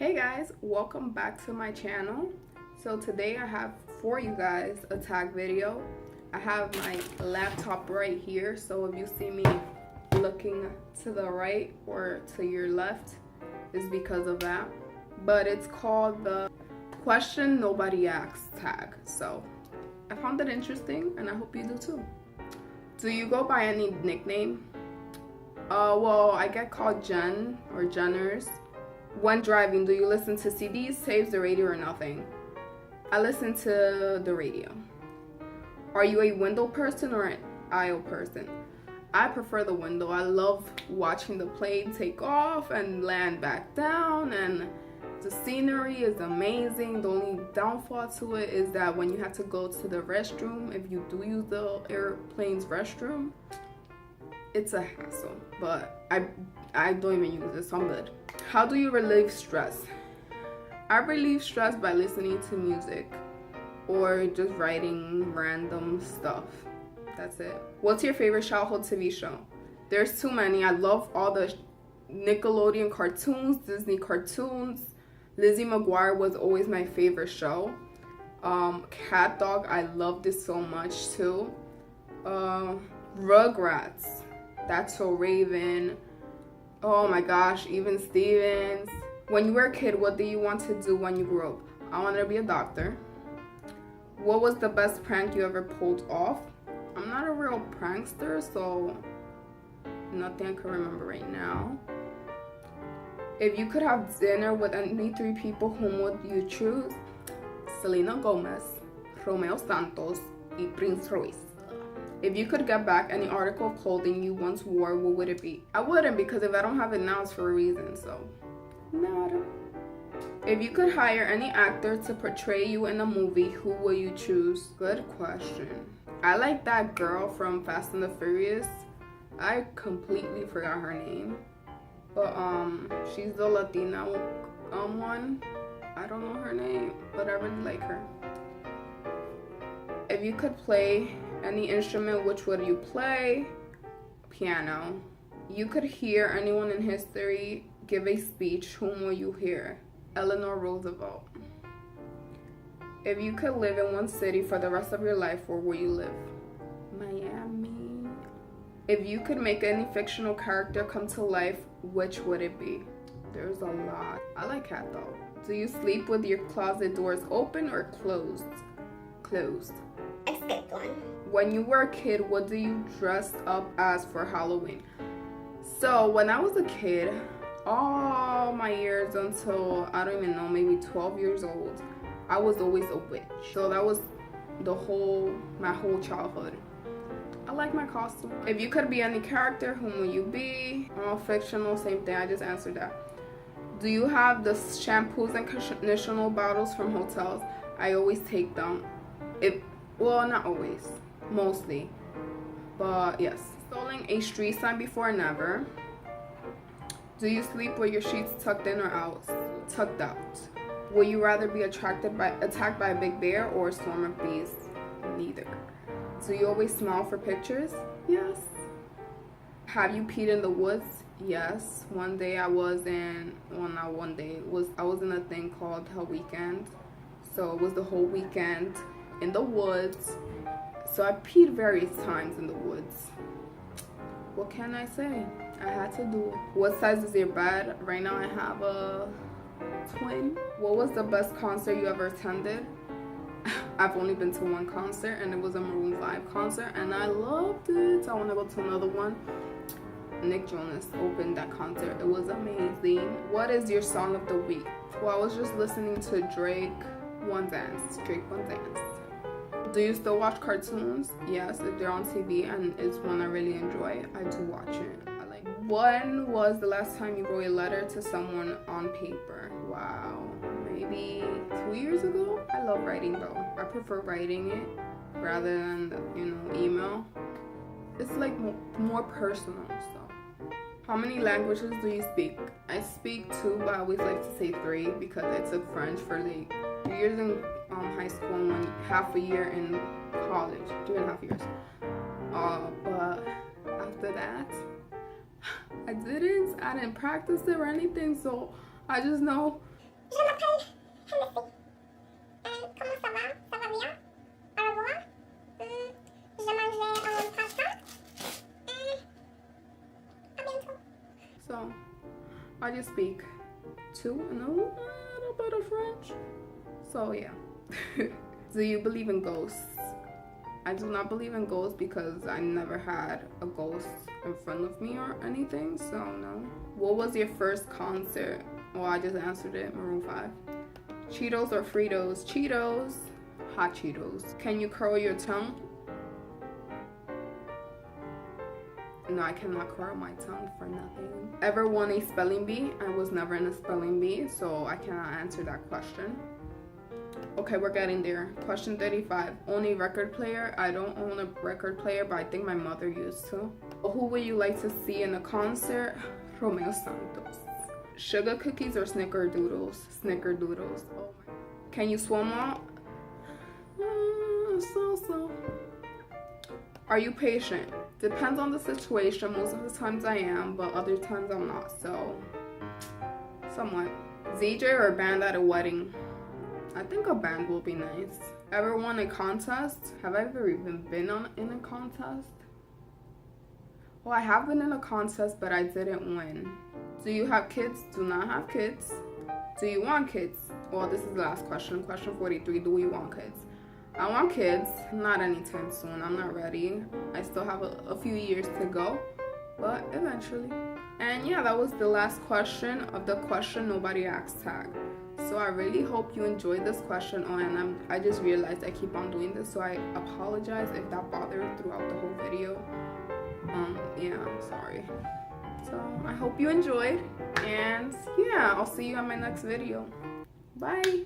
Hey guys, welcome back to my channel. So today I have for you guys a tag video. I have my laptop right here, so if you see me looking to the right or to your left, is because of that. But it's called the question nobody asks tag. So I found it interesting and I hope you do too. Do you go by any nickname? Well, I get called Jen or Jenners. When driving, do you listen to CDs, tapes, the radio, or nothing? I listen to the radio. Are you a window person or an aisle person? I prefer the window. I love watching the plane take off and land back down, and the scenery is amazing. The only downfall to it is that when you have to go to the restroom, if you do use the airplane's restroom, it's a hassle, but I don't even use it, so I'm good. How do you relieve stress? I relieve stress by listening to music or just writing random stuff. That's it. What's your favorite childhood TV show? There's too many. I love all the Nickelodeon cartoons, Disney cartoons. Lizzie McGuire was always my favorite show. Cat Dog, I loved it so much too. Rugrats, That's So Raven. Oh my gosh, even Stevens. When you were a kid, what do you want to do when you grew up? I wanted to be a doctor. What was the best prank you ever pulled off? I'm not a real prankster, so nothing I can remember right now. If you could have dinner with any three people, whom would you choose? Selena Gomez, Romeo Santos, and Prince Royce. If you could get back any article of clothing you once wore, what would it be? I wouldn't, because if I don't have it now, it's for a reason, so nada. If you could hire any actor to portray you in a movie, who will you choose? Good question. I like that girl from Fast and the Furious. I completely forgot her name. But she's the Latina one. I don't know her name, but I really like her. If you could play any instrument, which would you play? Piano. You could hear anyone in history give a speech, whom will you hear? Eleanor Roosevelt. If you could live in one city for the rest of your life, where will you live? Miami. If you could make any fictional character come to life, which would it be? There's a lot. I like Cat Dog. Do you sleep with your closet doors open or closed? Closed. I skipped one. When you were a kid, what do you dress up as for Halloween? So when I was a kid, all my years until, I don't even know, maybe 12 years old, I was always a witch. So that was my whole childhood. I like my costume. If you could be any character, whom will you be? Fictional, same thing, I just answered that. Do you have the shampoos and conditioner bottles from hotels? I always take them. Well, not always, mostly, but yes. Stolen a street sign before? Never. Do you sleep with your sheets tucked in or out? Tucked out. Will you rather be attacked by a big bear or a swarm of bees? Neither. Do you always smile for pictures? Yes. Have you peed in the woods? Yes. One day I was in, well, not one day, I was in a thing called Hell Weekend. So it was the whole weekend in the woods. So I peed various times in the woods. What can I say? I had to do it. What size is your bed? Right now I have a twin. What was the best concert you ever attended? I've only been to one concert, and it was a Maroon 5 concert, and I loved it. I want to go to another one. Nick Jonas opened that concert. It was amazing. What is your song of the week? Well, I was just listening to Drake One Dance. Do you still watch cartoons? Yes, if they're on TV and it's one I really enjoy, I do watch it. When was the last time you wrote a letter to someone on paper? Wow, maybe 2 years ago? I love writing though. I prefer writing it rather than, email. It's like more personal, so. How many languages do you speak? I speak 2, but I always like to say 3 because I took French for like 3 years in high school and half a year in college, 2.5 years. But after that, I didn't practice it or anything, so I just know Je m'appelle Hennessy. Comment ça va? Ça va bien? Au revoir. Je mangeais pasta. À bientôt. So, I just speak two and a little bit of French. So yeah. Do you believe in ghosts? I do not believe in ghosts because I never had a ghost in front of me or anything, so no. What was your first concert? Well, I just answered it, Maroon 5. Cheetos or Fritos? Cheetos. Hot Cheetos. Can you curl your tongue? No, I cannot curl my tongue for nothing. Ever won a spelling bee? I was never in a spelling bee, so I cannot answer that question. Okay, we're getting there. Question 35. Own a record player? I don't own a record player, but I think my mother used to. Who would you like to see in a concert? Romeo Santos. Sugar cookies or snickerdoodles? Snickerdoodles. Oh my. Can you swim out? So. Are you patient? Depends on the situation. Most of the times I am, but other times I'm not. So, somewhat. ZJ or a band at a wedding? I think a band will be nice. Ever won a contest? Have I ever even been in a contest? Well, I have been in a contest, but I didn't win. Do you have kids? Do not have kids. Do you want kids? Well, this is the last question. Question 43. Do you want kids? I want kids. Not anytime soon. I'm not ready. I still have a few years to go, but eventually. And yeah, that was the last question of the question nobody asked tag. So I really hope you enjoyed this question. Oh, and I just realized I keep on doing this, so I apologize if that bothered throughout the whole video. Yeah, sorry. So I hope you enjoyed, and yeah, I'll see you on my next video. Bye.